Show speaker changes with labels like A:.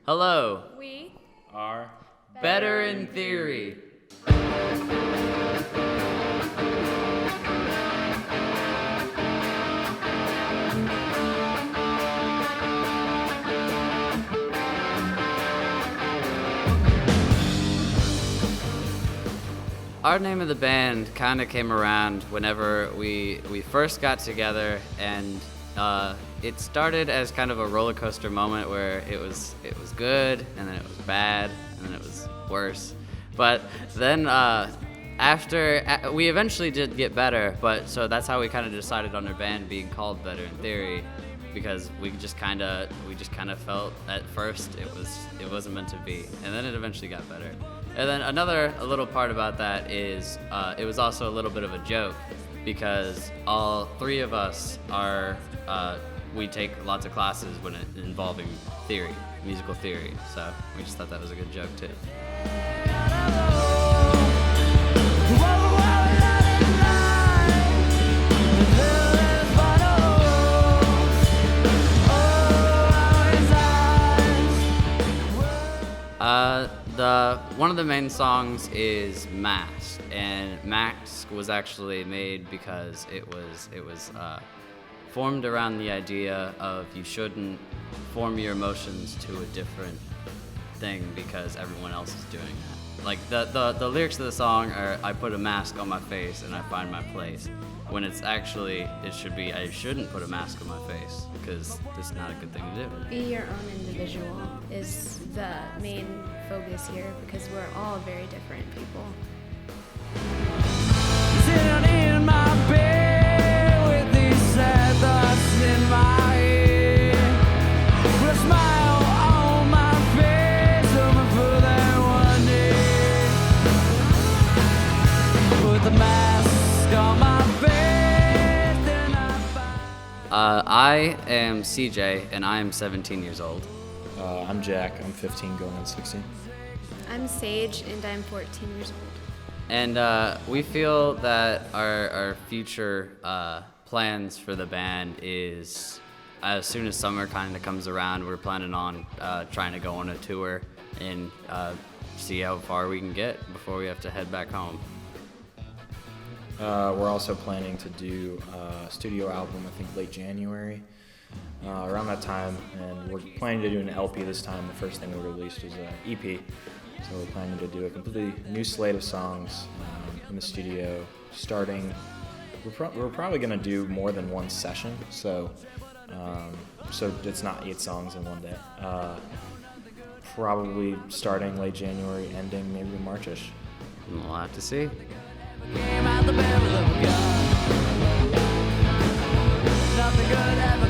A: Hello.
B: We
A: are better in theory. Our name of the band kind of came around whenever we first got together, and it started as kind of a roller coaster moment where it was good, and then it was bad, and then it was worse. But then after we eventually did get better, but so that's how we kind of decided on our band being called Better in Theory, because we just kind of felt at first it wasn't meant to be, and then it eventually got better. And then a little part about that is it was also a little bit of a joke, because all three of us we take lots of classes involving theory, musical theory. So we just thought that was a good joke too. One of the main songs is Mask, and Mask was actually made because it was formed around the idea of you shouldn't form your emotions to a different thing because everyone else is doing that. Like the lyrics of the song are, I put a mask on my face and I find my place, when it should be, I shouldn't put a mask on my face because it's not a good thing to do.
B: Be your own individual is the main focus here, because we're all very different people.
C: Sitting in my bed with these sad thoughts in my head, with a smile on my face, hoping for that one day. Put the mask on my face, then I find.
A: I am CJ, and I am 17 years old.
D: I'm Jack. I'm 15 going on 16.
B: I'm Sage, and I'm 14 years old.
A: And we feel that our future plans for the band is, as soon as summer kind of comes around, we're planning on trying to go on a tour and see how far we can get before we have to head back home.
D: We're also planning to do a studio album, I think late January, around that time, and we're planning to do an LP this time. The first thing we released was an EP, so we're planning to do a completely new slate of songs in the studio. We're probably going to do more than one session, so it's not 8 songs in one day. Probably starting late January, ending maybe Marchish.
A: We'll have to see.
C: Came out the barrel of a gun. Nothing good ever